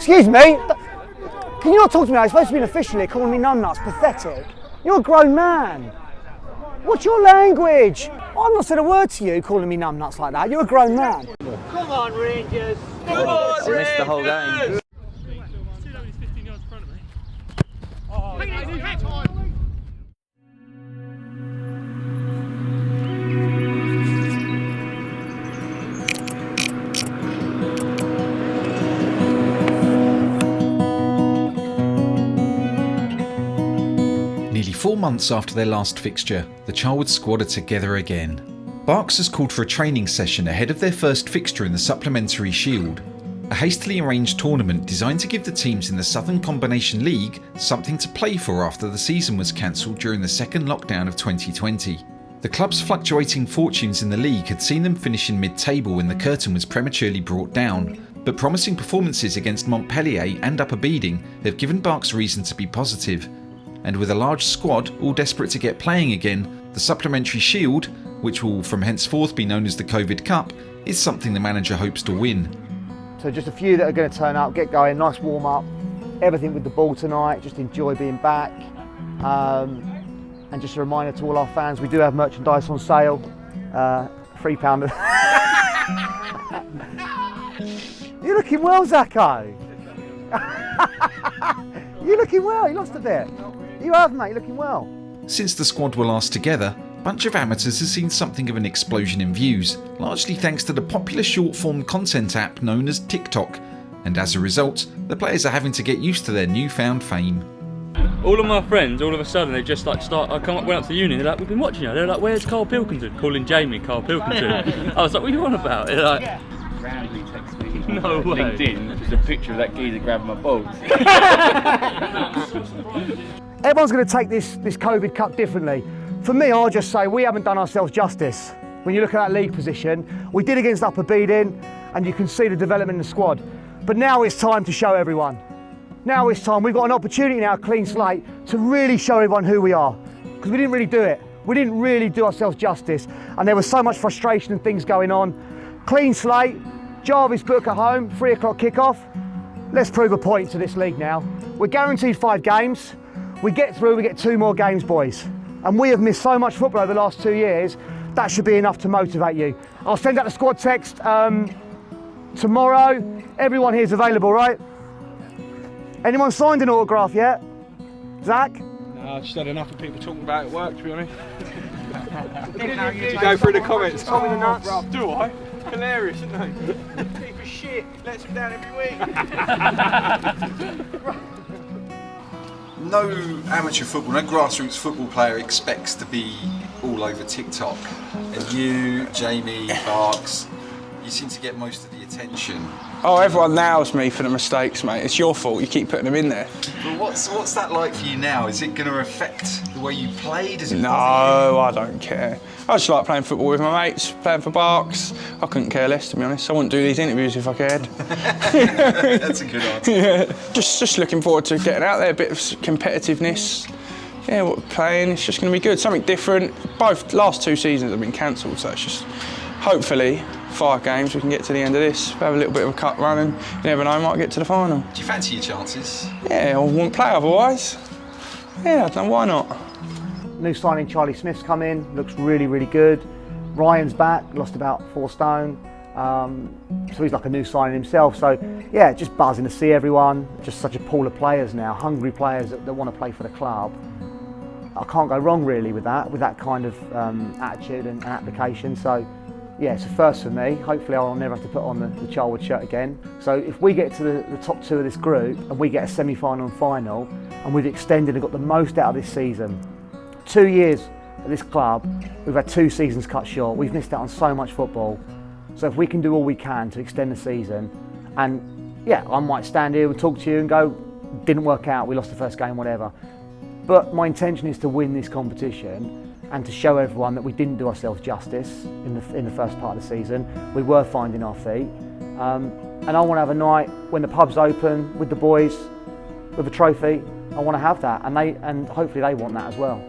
Excuse me? Can you not talk to me? I'm supposed to be an official here calling me numbnuts. Pathetic. You're a grown man. What's your language? I'm not saying a word to you calling me numbnuts like that. You're a grown man. Come on, Rangers. Come on, Rangers. I missed the whole game. Nearly 4 months after their last fixture, the Charlwood squad are together again. Berks has called for a training session ahead of their first fixture in the Supplementary Shield, a hastily arranged tournament designed to give the teams in the Southern Combination League something to play for after the season was cancelled during the second lockdown of 2020. The club's fluctuating fortunes in the league had seen them finish in mid-table when the curtain was prematurely brought down, but promising performances against Montpellier and Upper Beeding have given Berks reason to be positive. And with a large squad all desperate to get playing again, the Supplementary Shield, which will from henceforth be known as the COVID Cup, is something the manager hopes to win. So just a few that are going to turn up, get going, nice warm up, everything with the ball tonight, just enjoy being back. And just a reminder to all our fans, we do have merchandise on sale, £3. You're looking well, Zacco. You're looking well, you lost a bit. You have, mate, you're looking well. Since the squad were last together, a bunch of amateurs has seen something of an explosion in views, largely thanks to the popular short-form content app known as TikTok, and as a result, the players are having to get used to their newfound fame. All of my friends, all of a sudden, they just like went up to the uni, they're like, we've been watching you. They're like, where's Carl Pilkington? Calling Jamie Carl Pilkington. I was like, what are you on about? They're like, randomly text me no way. LinkedIn, just a picture of that geezer grabbing my balls. Everyone's going to take this COVID Cup differently. For me, I'll just say we haven't done ourselves justice. When you look at that league position, we did against Upper Beeding, and you can see the development in the squad. But now it's time to show everyone. Now it's time. We've got an opportunity now, clean slate, to really show everyone who we are. Because we didn't really do it. We didn't really do ourselves justice. And there was so much frustration and things going on. Clean slate, Jarvis Brook at home, 3 o'clock kickoff. Let's prove a point to this league now. We're guaranteed 5 games. We get through, we get 2 more games, boys. And we have missed so much football over the last 2 years, that should be enough to motivate you. I'll send out the squad text tomorrow. Everyone here is available, right? Anyone signed an autograph yet? Zach? No, I've just had enough of people talking about it at work, to be honest. You go through the comments. Tommy the nuts. Bruv, do I? Hilarious, isn't they? People shit, lets me down every week. No amateur football, no grassroots football player expects to be all over TikTok. And you, Jamie, Berks, you seem to get most of the attention. Oh, everyone nails me for the mistakes, mate. It's your fault, you keep putting them in there. But what's that like for you now? Is it going to affect the way you play? Does it No, I don't care. I just like playing football with my mates, playing for Berks. I couldn't care less, to be honest. I wouldn't do these interviews if I cared. That's a good answer. Yeah, just looking forward to getting out there, a bit of competitiveness. Yeah, what we're playing, it's just going to be good. Something different. Both last 2 seasons have been cancelled, so it's just hopefully 5 games we can get to the end of this, have a little bit of a cup run, and you never know, might get to the final. Do you fancy your chances? Yeah, I wouldn't play otherwise. Yeah, I don't know, why not? New signing Charlie Smith's come in, looks really, really good. Ryan's back, lost about 4 stone. So he's like a new signing himself. So yeah, just buzzing to see everyone. Just such a pool of players now, hungry players that want to play for the club. I can't go wrong really with that kind of attitude and application. So yeah, it's a first for me. Hopefully I'll never have to put on the Charlwood shirt again. So if we get to the top 2 of this group and we get a semi-final and final, and we've extended and got the most out of this season. 2 years at this club, we've had 2 seasons cut short. We've missed out on so much football. So if we can do all we can to extend the season, and yeah, I might stand here and talk to you and go, didn't work out, we lost the first game, whatever. But my intention is to win this competition and to show everyone that we didn't do ourselves justice in the first part of the season. We were finding our feet. And I want to have a night when the pub's open with the boys, with a trophy. I want to have that, and hopefully they want that as well.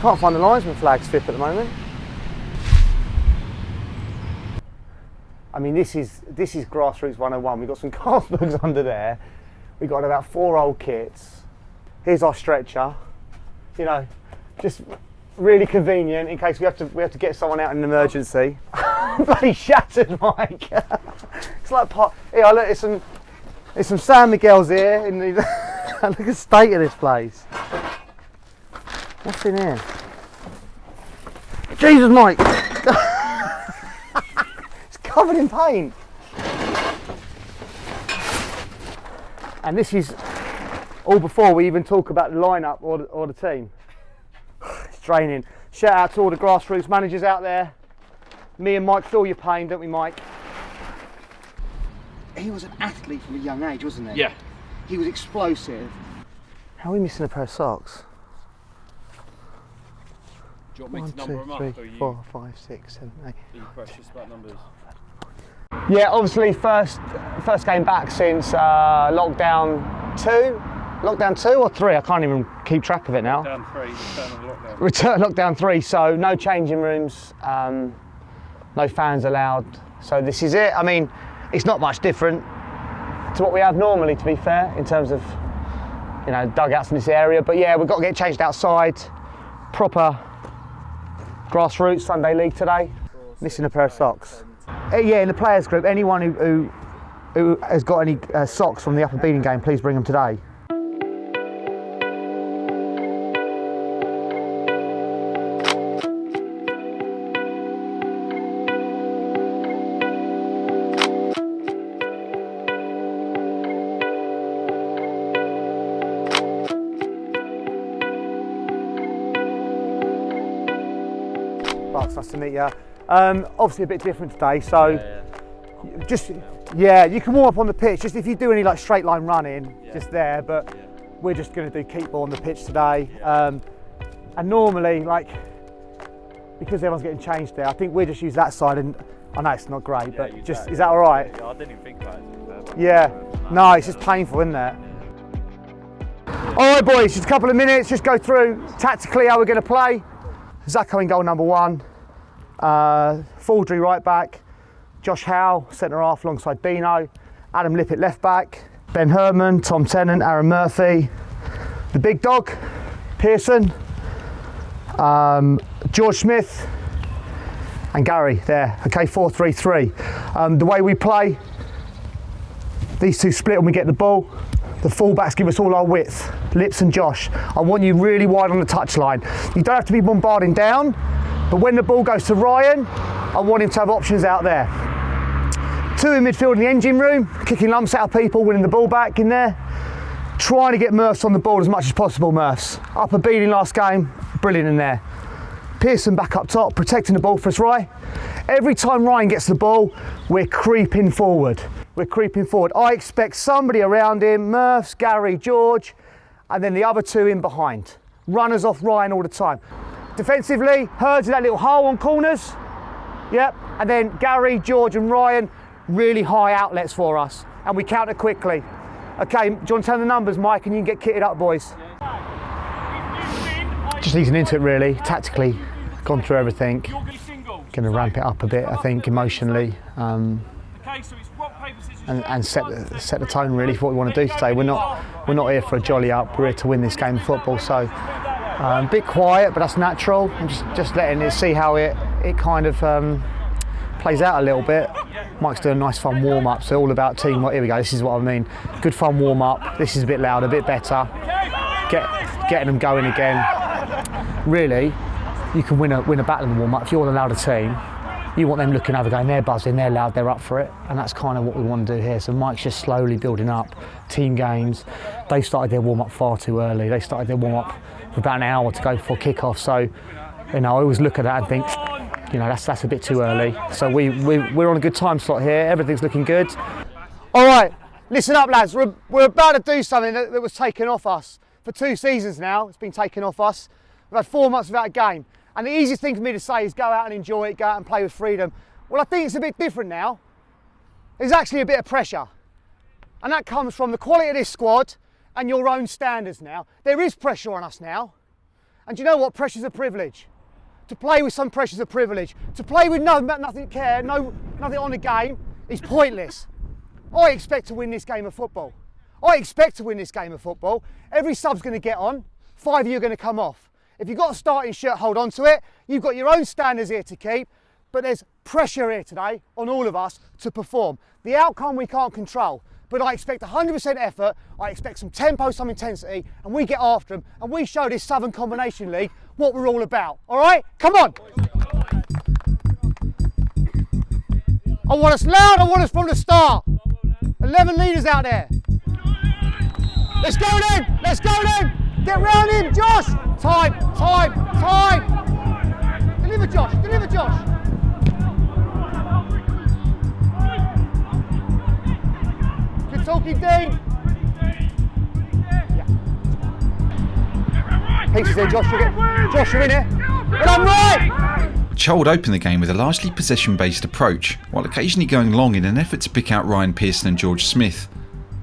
Can't find the linesman flags, Phippen, at the moment. I mean, this is grassroots 101. We've got some cardbooks under there. We've got about 4 old kits. Here's our stretcher. You know, just really convenient in case we have to get someone out in an emergency. Bloody shattered, Mike. It's like yeah, look, there's some San Miguel's here. Look at the state of this place. What's in here? Jesus, Mike! It's covered in paint. And this is all before we even talk about the lineup or the team. It's draining. Shout out to all the grassroots managers out there. Me and Mike feel your pain, don't we, Mike? He was an athlete from a young age, wasn't he? Yeah. He was explosive. How are we missing a pair of socks? Do you want me 1, to number 2, them up? 3, Or you, 4, 5, 6, 7, 8. are you precious about numbers? Yeah, obviously first game back since lockdown 2. Lockdown 2 or 3? I can't even keep track of it now. Down 3, return of lockdown. Return lockdown 3, so no changing rooms, no fans allowed. So this is it. I mean, it's not much different to what we have normally, to be fair, in terms of, you know, dugouts in this area. But yeah, we've got to get changed outside. Proper grassroots Sunday league today. Missing a pair of socks. Yeah, in the players group, anyone who has got any socks from the Upper Beeding game, please bring them today. Bucks, nice to meet you. Obviously a bit different today, so just you can warm up on the pitch. Just if you do any like straight line running, just there. But we're just going to do keep ball on the pitch today. And normally, like, because everyone's getting changed there, I think we just use that side. And I know it's not great, but just is that all right? Yeah, I didn't even think about it. Yeah. No, it's just painful, isn't it? All right, boys. Just a couple of minutes. Just go through tactically how we're going to play. Zacco in goal number 1, Faldry right back, Josh Howe centre half alongside Dino, Adam Lippett left back, Ben Herman, Tom Tennant, Aaron Murphy, the big dog, Pearson, George Smith and Gary there. Okay, 4-3-3. The way we play, these two split when we get the ball. The fullbacks give us all our width, Lips and Josh. I want you really wide on the touchline. You don't have to be bombarding down, but when the ball goes to Ryan, I want him to have options out there. 2 in midfield in the engine room, kicking lumps out of people, winning the ball back in there. Trying to get Murphs on the ball as much as possible, Murphs. Upper Beeding last game, brilliant in there. Pearson back up top, protecting the ball for us, Ryan. Every time Ryan gets the ball, we're creeping forward. We're creeping forward. I expect somebody around him, Murphs, Gary, George, and then the other 2 in behind. Runners off Ryan all the time. Defensively, Hurds in that little hole on corners. Yep, and then Gary, George and Ryan, really high outlets for us. And we counter quickly. Okay, do you want to tell the numbers, Mike, and you can get kitted up, boys? Just easing into it really, tactically, gone through everything. Going to ramp it up a bit, I think, emotionally. And set the tone really for what we want to do today. We're not here for a jolly up. We're here to win this game of football. So a bit quiet, but that's natural. And just letting it see how it kind of plays out a little bit. Mike's doing a nice fun warm up. So all about teamwork. Here we go. This is what I mean. Good fun warm up. This is a bit louder, a bit better. Getting them going again. Really, you can win a battle in the warm up if you're the louder team. You want them looking over, going, they're buzzing, they're loud, they're up for it. And that's kind of what we want to do here. So Mike's just slowly building up team games. They started their warm-up far too early. They started their warm-up for about an hour to go before kick-off. So, you know, I always look at that and think, you know, that's a bit too early. So we're on a good time slot here. Everything's looking good. All right, listen up, lads. We're about to do something that was taken off us. For 2 seasons now, it's been taken off us. We've had 4 months without a game. And the easiest thing for me to say is go out and enjoy it, go out and play with freedom. Well, I think it's a bit different now. There's actually a bit of pressure. And that comes from the quality of this squad and your own standards now. There is pressure on us now. And do you know what? Pressure's a privilege. To play with some pressure's a privilege. To play with nothing on the game is pointless. I expect to win this game of football. Every sub's going to get on, 5 of you are going to come off. If you've got a starting shirt, hold on to it. You've got your own standards here to keep, but there's pressure here today on all of us to perform. The outcome we can't control, but I expect 100% effort, I expect some tempo, some intensity, and we get after them, and we show this Southern Combination League what we're all about, all right? Come on! I want us loud, I want us from the start. 11 leaders out there. Let's go then, let's go then. Get round him, Josh. Time. Deliver Josh. Good talking, Dean. Yeah. Pieces there, Josh, you're in here. But I'm right. Charlwood opened the game with a largely possession-based approach, while occasionally going long in an effort to pick out Ryan Pearson and George Smith.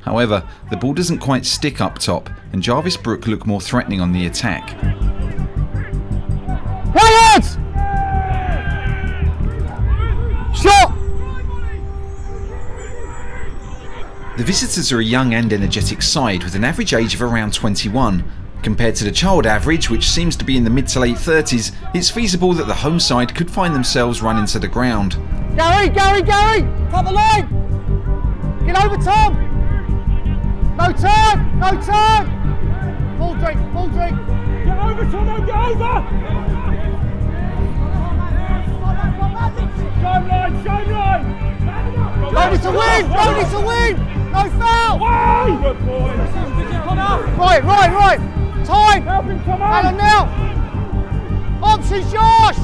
However, the ball doesn't quite stick up top, and Jarvis Brook look more threatening on the attack. Quiet! Shot! The visitors are a young and energetic side with an average age of around 21. Compared to the Charlwood average, which seems to be in the mid to late 30s, it's feasible that the home side could find themselves run into the ground. Gary! Cut the line! Get over, Tom! No turn! Full drink! Get over, Tomo, get over! Shine line! Ready to win! No foul! Good boy! Right! Time! Help him, Tomo! Alan now! Options, Josh!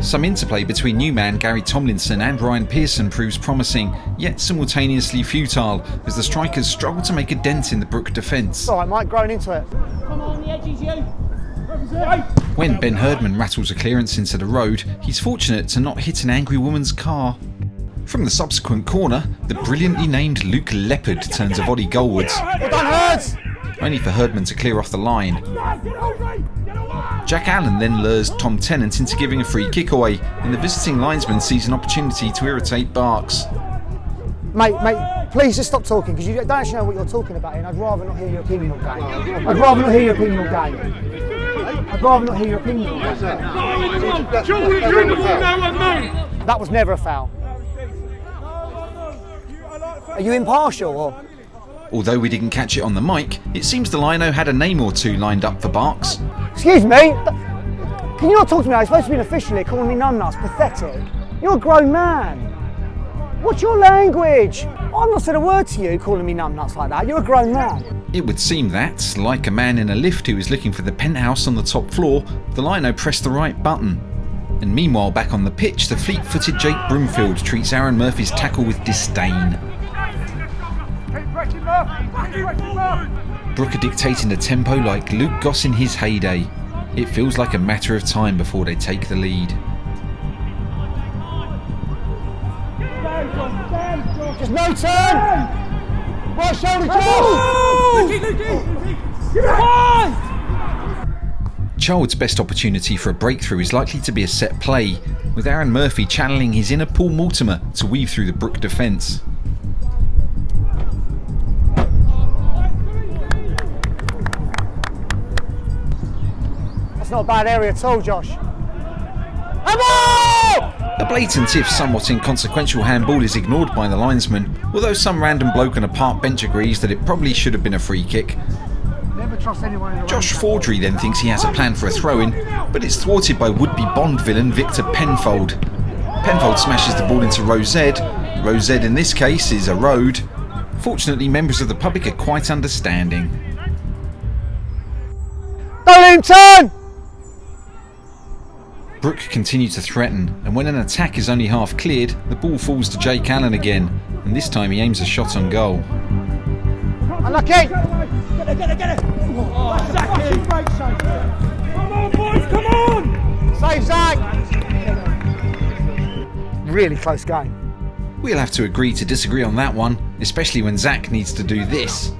Some interplay between new man Gary Tomlinson and Ryan Pearson proves promising, yet simultaneously futile, as the strikers struggle to make a dent in the Brook defence. All right, Mike, growing into it. Come on, the edges, you! When Ben Herdman rattles a clearance into the road, he's fortunate to not hit an angry woman's car. From the subsequent corner, the brilliantly named Luke Leopard turns a volley goalwards, Well done, Herds! only for Herdman to clear off the line. Jack Allen then lures Tom Tennant into giving a free kick away, and the visiting linesman sees an opportunity to irritate Barks. Mate, please just stop talking, because you don't actually know what you're talking about, and I'd rather not hear your opinion all game. That was never a foul. Are you impartial, or? Although we didn't catch it on the mic, it seems the lino had a name or two lined up for Barks. Excuse me? Can you not talk to me? I'm supposed to be an official here, calling me numbnuts. Pathetic. You're a grown man. What's your language? I've not said a word to you calling me numbnuts like that. You're a grown man. It would seem that, like a man in a lift who is looking for the penthouse on the top floor, the lino pressed the right button. And meanwhile, back on the pitch, the fleet-footed Jake Broomfield treats Aaron Murphy's tackle with disdain. Brook are dictating the tempo like Luke Goss in his heyday. It feels like a matter of time before they take the lead. Just no turn! Right shoulder, Charlwood's best opportunity for a breakthrough is likely to be a set play, with Aaron Murphy channeling his inner Paul Mortimer to weave through the Brook defence. That's not a bad area at all, Josh. A blatant if somewhat inconsequential handball is ignored by the linesman, although some random bloke on a park bench agrees that it probably should have been a free kick. Never trust anyone in the Josh Fordry then thinks he has a plan for a throw-in, but it's thwarted by would-be Bond villain Victor Penfold. Penfold smashes the ball into Rosed. Rosed in this case is a road. Fortunately, members of the public are quite understanding. Don't let him turn! Brook continue to threaten, and when an attack is only half cleared, the ball falls to Jake Allen again, and this time he aims a shot on goal. Unlucky! Get it! Oh, come on, boys, come on! Save Zach! Really close game. We'll have to agree to disagree on that one, especially when Zach needs to do this.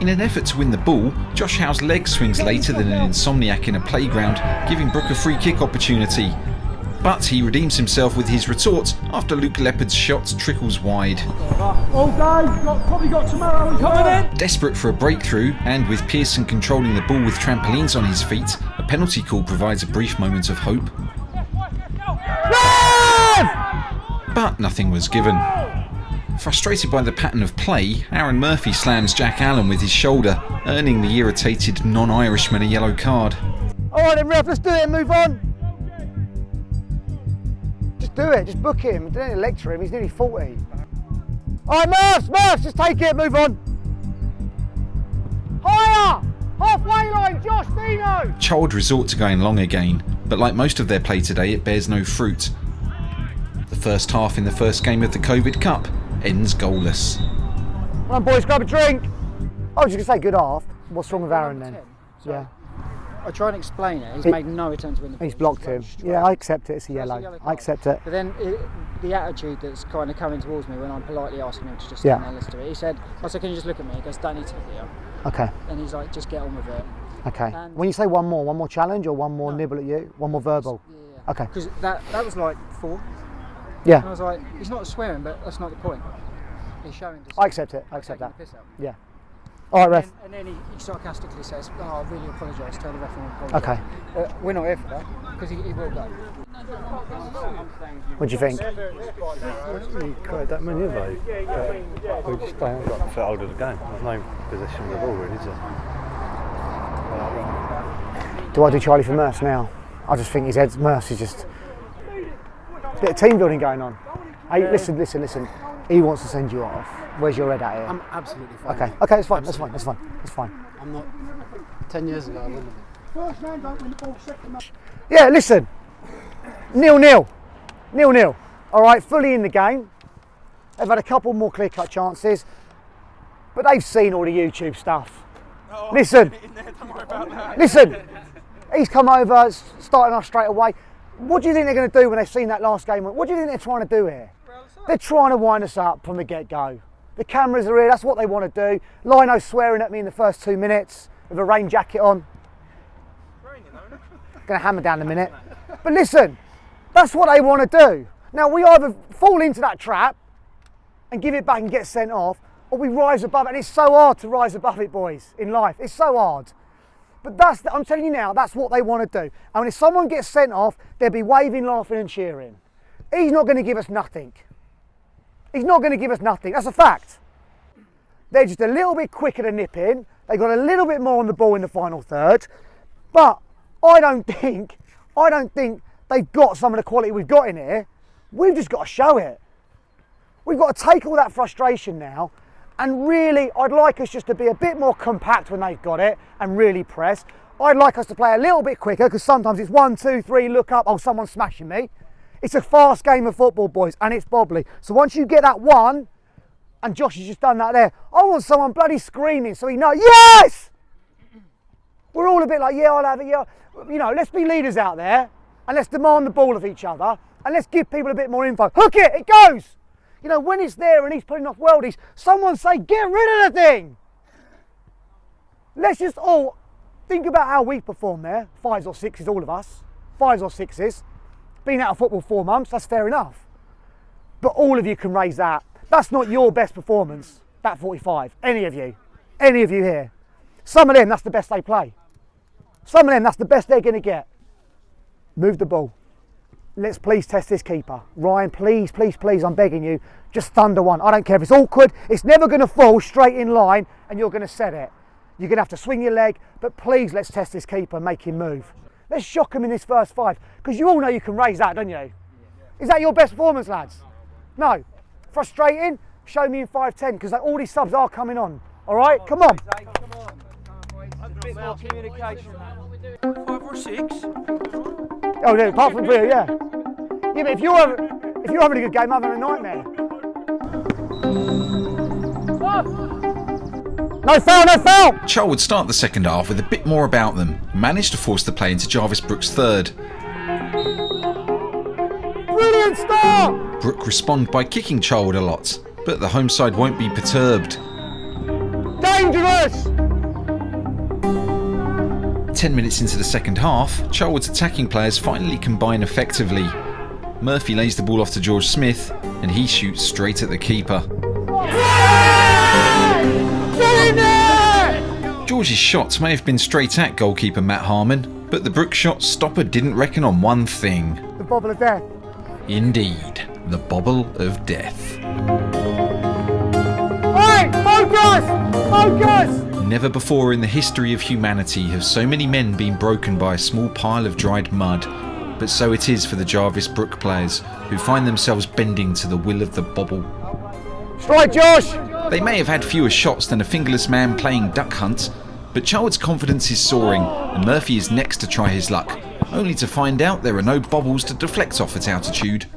In an effort to win the ball, Josh Howe's leg swings later than an insomniac in a playground, giving Brook a free kick opportunity. But he redeems himself with his retort after Luke Leopard's shot trickles wide. All day, probably got tomorrow coming in. Desperate for a breakthrough, and with Pearson controlling the ball with trampolines on his feet, a penalty call provides a brief moment of hope. But nothing was given. Frustrated by the pattern of play, Aaron Murphy slams Jack Allen with his shoulder, earning the irritated non-Irishman a yellow card. Alright then ref, let's do it and move on. Just do it, just book him. Don't need to lecture him, he's nearly 40. Alright Murphs, just take it, move on. Higher! Halfway line, Josh, Dino! Charlwood resort to going long again, but like most of their play today, it bears no fruit. The first half in the first game of the COVID Cup ends goalless. Come on boys, grab a drink. I was just going to say good half. What's wrong with Aaron then? Yeah. I try and explain it. He's made no attempt to win the ball. He's blocked him. Yeah, I accept it. It's a yellow. I accept it. But then the attitude that's kind of coming towards me when I'm politely asking him to just stand there and listen to it. He said, I said, can you just look at me? He goes, don't need to look at you. Okay. And he's like, just get on with it. Okay. And when you say one more challenge or one more nibble at you? One more verbal? Yeah. Okay. Because that was like 4. Yeah. And I was like, he's not swearing, but that's not the point. He's showing I accept it. I accept that. the piss out. Yeah. All right, ref. And then he sarcastically says, oh, I really apologise, tell the referee I apologise. Okay. We're not here for that, because he will go. What do you think? You create that many of those. We just don't got the foot hold of the game. There's no possession of the ball, really, is there? Do I do Charlie for Murphs now? I just think his head's Murphs is just a bit of team building going on. Hey, listen. He wants to send you off. Where's your head at here? I'm absolutely fine. Okay, it's fine. That's fine. I'm not. 10 years ago, I wouldn't have been. First man don't win the ball, second man. Yeah, listen. 0-0. All right, fully in the game. They've had a couple more clear-cut chances, but they've seen all the YouTube stuff. Listen. He's come over, starting off straight away. What do you think they're going to do when they've seen that last game? What do you think they're trying to do here? They're trying to wind us up from the get-go. The cameras are here, that's what they want to do. Lino's swearing at me in the first 2 minutes with a rain jacket on. Going to hammer down in a minute. But listen, that's what they want to do. Now we either fall into that trap and give it back and get sent off, or we rise above it. And it's so hard to rise above it, boys, in life. It's so hard. But I'm telling you now, that's what they want to do. And if someone gets sent off, they'll be waving, laughing and cheering. He's not going to give us nothing. He's not going to give us nothing. That's a fact. They're just a little bit quicker to nip in. They got a little bit more on the ball in the final third. But I don't think they've got some of the quality we've got in here. We've just got to show it. We've got to take all that frustration now, and really, I'd like us just to be a bit more compact when they've got it and really press. I'd like us to play a little bit quicker, because sometimes it's 1, 2, 3, look up, oh, someone's smashing me. It's a fast game of football, boys, and it's bobbly. So once you get that one, and Josh has just done that there, I want someone bloody screaming so he knows, yes! We're all a bit like, yeah, I'll have it, yeah. You know, let's be leaders out there, and let's demand the ball of each other, and let's give people a bit more info. Hook it goes! You know, when it's there and he's putting off worldies, someone say, get rid of the thing! Let's just all think about how we perform there. 5s or 6s, all of us. 5s or 6s. Been out of football 4 months, that's fair enough. But all of you can raise that. That's not your best performance, that 45. Any of you here. Some of them, that's the best they play. Some of them, that's the best they're going to get. Move the ball. Let's please test this keeper. Ryan, please, I'm begging you, just thunder one. I don't care if it's awkward, it's never going to fall straight in line and you're going to set it. You're going to have to swing your leg, but please let's test this keeper and make him move. Let's shock him in this first 5, because you all know you can raise that, don't you? Is that your best performance, lads? No. Frustrating? Show me in 5-10, because all these subs are coming on. All right, come on. A bit more communication. 5 or 6? Oh, yeah, apart from Brio, yeah. Yeah, but if you're having a good game, I'm having a nightmare. No foul! Charlwood start the second half with a bit more about them, managed to force the play into Jarvis Brook's third. Brilliant start! Brook respond by kicking Charlwood a lot, but the home side won't be perturbed. Dangerous! 10 minutes into the second half, Charlwood's attacking players finally combine effectively. Murphy lays the ball off to George Smith, and he shoots straight at the keeper. George's shots may have been straight at goalkeeper Matt Harmon, but the Brook shot stopper didn't reckon on one thing. The bobble of death. Indeed, the bobble of death. Hey, focus! Focus! Never before in the history of humanity have so many men been broken by a small pile of dried mud, but so it is for the Jarvis Brook players, who find themselves bending to the will of the bobble. Strike, Josh! They may have had fewer shots than a fingerless man playing duck hunt, but Charlwood's confidence is soaring, and Murphy is next to try his luck, only to find out there are no bobbles to deflect off at altitude.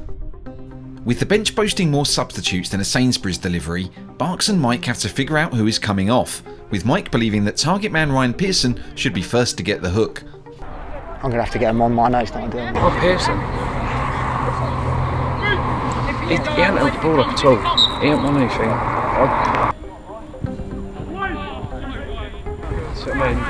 With the bench boasting more substitutes than a Sainsbury's delivery, Barks and Mike have to figure out who is coming off, with Mike believing that target man Ryan Pearson should be first to get the hook. I'm going to have to get him on my nose, not ideal. Oh, Pearson. He ain't held the ball up at all. He ain't won anything. That's what I mean.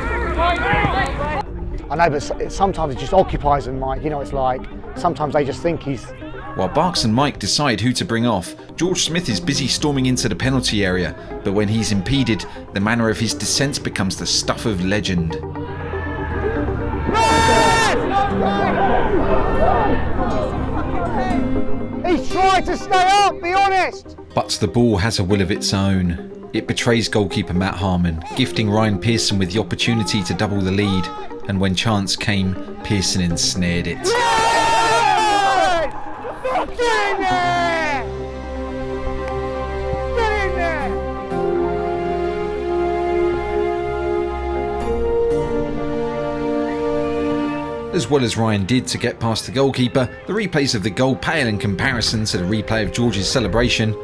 I know, but sometimes it just occupies them, Mike. You know, it's like, sometimes they just think he's... While Barks and Mike decide who to bring off, George Smith is busy storming into the penalty area, but when he's impeded, the manner of his descent becomes the stuff of legend. He's trying to stay up, be honest! But the ball has a will of its own. It betrays goalkeeper Matt Harmon, gifting Ryan Pearson with the opportunity to double the lead, and when chance came, Pearson ensnared it. Get in there! Get in there! As well as Ryan did to get past the goalkeeper, the replays of the goal pale in comparison to the replay of George's celebration.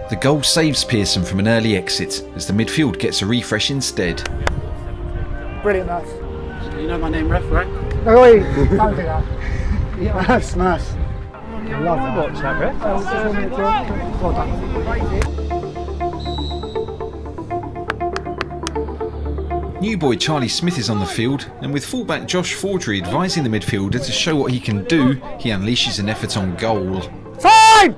The goal saves Pearson from an early exit as the midfield gets a refresh instead. Brilliant, Matt. You know my name, ref, right? No, wait, don't do that. That's nice. I love that. Watch that, ref. Well done. New boy Charlie Smith is on the field, and with fullback Josh Fordry advising the midfielder to show what he can do, he unleashes an effort on goal. Time!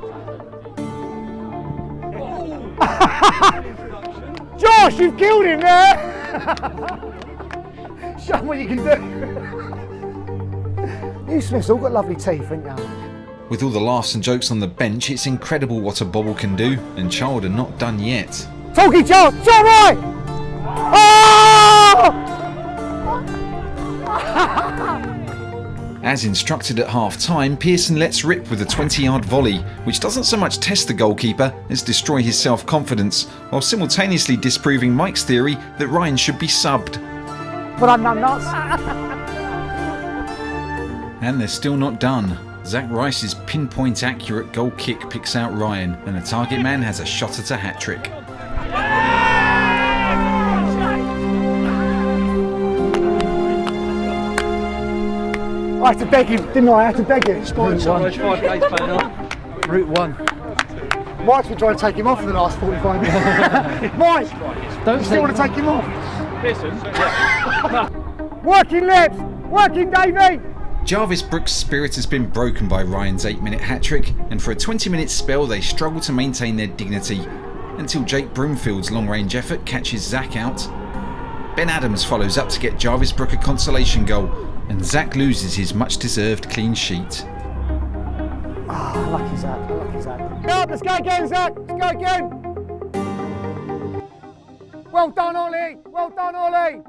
Josh, you've killed him there! Show him what you can do. You Smiths all got lovely teeth, haven't you? With all the laughs and jokes on the bench, it's incredible what a bobble can do, and Charlwood are not done yet. Talkie Charles, shot right! Oh! As instructed at half-time, Pearson lets rip with a 20-yard volley, which doesn't so much test the goalkeeper as destroy his self-confidence, while simultaneously disproving Mike's theory that Ryan should be subbed. Well, I'm nuts. And they're still not done. Zach Rice's pinpoint accurate goal kick picks out Ryan, and the target man has a shot at a hat-trick. I had to beg him, didn't I? I had to beg him. Route 1. Mike's been trying to take him off for the last 45 minutes. Mike, don't you still want to take him off? Working lips, working Davey. Jarvis Brook's spirit has been broken by Ryan's 8-minute hat-trick, and for a 20-minute spell they struggle to maintain their dignity, until Jake Broomfield's long-range effort catches Zach out. Ben Adams follows up to get Jarvis Brook a consolation goal, and Zach loses his much-deserved clean sheet. Ah, lucky Zach, lucky Zach. Let's go again, Zach, let's go again. Well done, Ollie, well done, Ollie.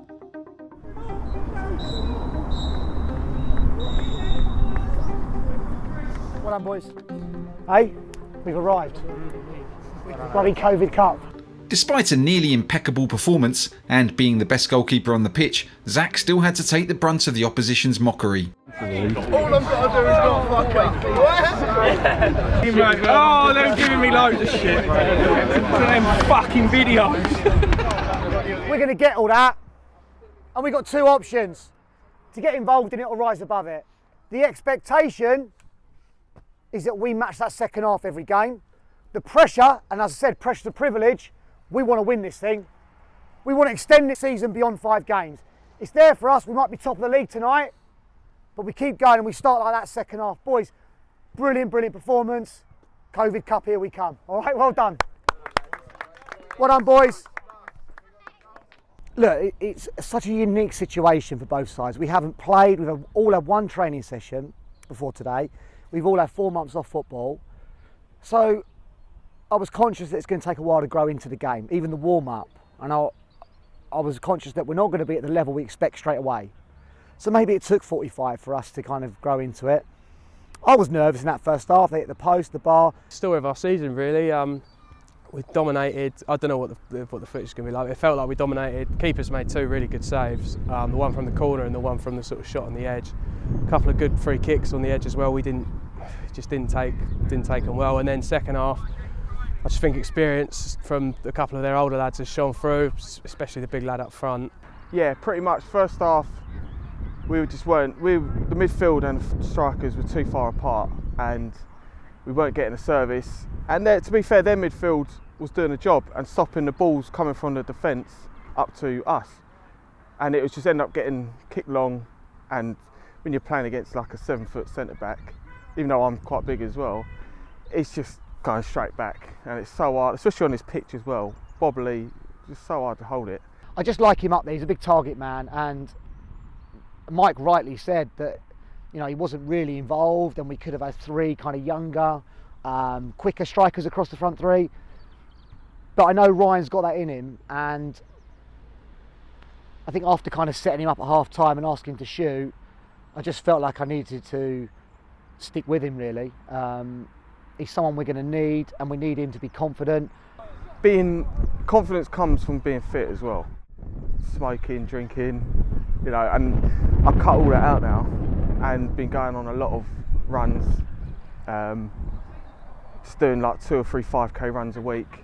Well done, boys. Hey, we've arrived. Bloody COVID Cup. Despite a nearly impeccable performance and being the best goalkeeper on the pitch, Zach still had to take the brunt of the opposition's mockery. All I've got to do is not fuck up. Oh, they're giving me loads of shit. For them fucking videos. We're going to get all that, and we've got two options. To get involved in it or rise above it. The expectation is that we match that second half every game. The pressure, and as I said, pressure's a privilege. We want to win this thing. We want to extend this season beyond 5 games. It's there for us. We might be top of the league tonight, but we keep going and we start like that second half. Boys, brilliant, brilliant performance. COVID Cup, here we come. All right, well done. Well done, boys. Look, it's such a unique situation for both sides. We haven't played, we've all had one training session before today. We've all had 4 months off football. So I was conscious that it's going to take a while to grow into the game, even the warm-up. And I was conscious that we're not going to be at the level we expect straight away. So maybe it took 45 for us to kind of grow into it. I was nervous in that first half. They hit the post, the bar. Story of our season, really. We dominated. I don't know what the footage is going to be like. It felt like we dominated. Keepers made 2 really good saves. The one from the corner and the one from the sort of shot on the edge. A couple of good free kicks on the edge as well. We didn't take them well. And then second half, I just think experience from a couple of their older lads has shone through, especially the big lad up front. Yeah, pretty much. First half, the midfield and the strikers were too far apart, and we weren't getting a service. And to be fair, their midfield was doing a job and stopping the balls coming from the defence up to us. And it was just end up getting kicked long. And when you're playing against like a 7-foot centre back, even though I'm quite big as well, it's just going straight back, and it's so hard, especially on this pitch as well. Bobbly, just so hard to hold it. I just like him up there. He's a big target man, and Mike rightly said that, you know, he wasn't really involved, and we could have had 3 kind of younger, quicker strikers across the front 3. But I know Ryan's got that in him, and I think after kind of setting him up at half time and asking him to shoot, I just felt like I needed to stick with him, really. He's someone we're going to need, and we need him to be confident. Confidence comes from being fit as well. Smoking, drinking, you know, and I've cut all that out now and been going on a lot of runs, just doing like 2 or 3 5k runs a week,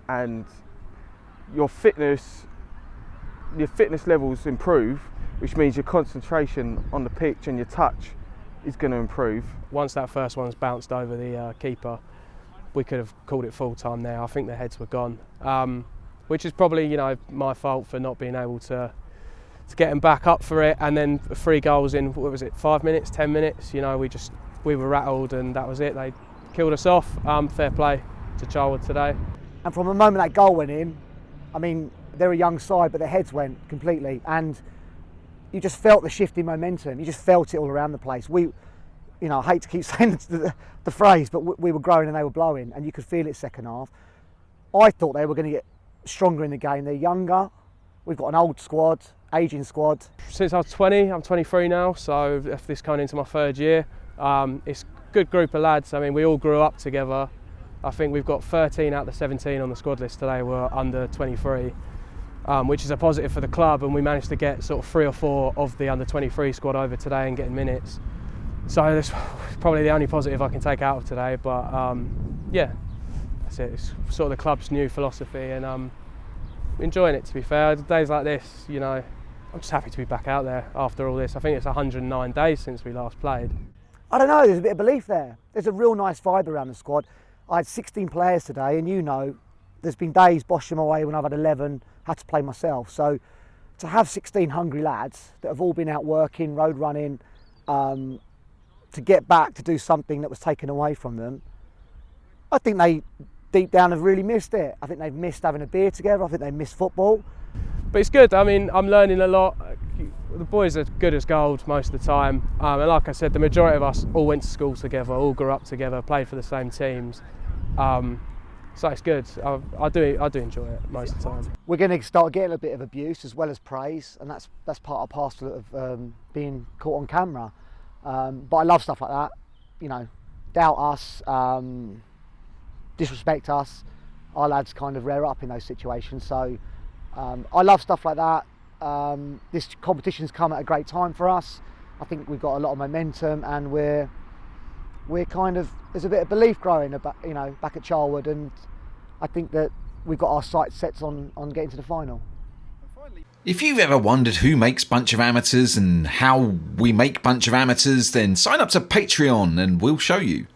and your fitness levels improve, which means your concentration on the pitch and your touch is going to improve. Once that first one's bounced over the keeper, we could have called it full time there. I think their heads were gone, which is probably, you know, my fault for not being able to get them back up for it. And then 3 goals in, what was it, 5 minutes, 10 minutes? You know, we were rattled, and that was it. They killed us off. Fair play to Charlwood today. And from the moment that goal went in, I mean, they're a young side, but their heads went completely, and you just felt the shift in momentum. You just felt it all around the place. You know, I hate to keep saying the phrase, but we were growing and they were blowing, and you could feel it second half. I thought they were going to get stronger in the game. They're younger. We've got an old squad, ageing squad. Since I was 20, I'm 23 now, so if this coming into my 3rd year, it's a good group of lads. I mean, we all grew up together. I think we've got 13 out of the 17 on the squad list today were under 23. Which is a positive for the club, and we managed to get sort of 3 or 4 of the under 23 squad over today and getting minutes. So that's probably the only positive I can take out of today. But yeah, that's it. It's sort of the club's new philosophy, and I'm enjoying it, to be fair. Days like this, you know, I'm just happy to be back out there after all this. I think it's 109 days since we last played. I don't know, there's a bit of belief there. There's a real nice vibe around the squad. I had 16 players today, and you know, there's been days bosh them away when I've had 11, had to play myself. So to have 16 hungry lads that have all been out working, road running, to get back to do something that was taken away from them, I think they deep down have really missed it. I think they've missed having a beer together. I think they missed football. But it's good. I mean, I'm learning a lot. The boys are good as gold most of the time. And like I said, the majority of us all went to school together, all grew up together, played for the same teams. So it's good. I do enjoy it most of the time. We're going to start getting a bit of abuse as well as praise, and that's part and parcel of being caught on camera. But I love stuff like that. You know, doubt us, disrespect us. Our lads kind of rear up in those situations. So I love stuff like that. This competition's come at a great time for us. I think we've got a lot of momentum, and we're kind of, there's a bit of belief growing about, you know, back at Charlwood, and I think that we've got our sights set on getting to the final. If you've ever wondered who makes Bunch of Amateurs and how we make Bunch of Amateurs, then sign up to Patreon and we'll show you.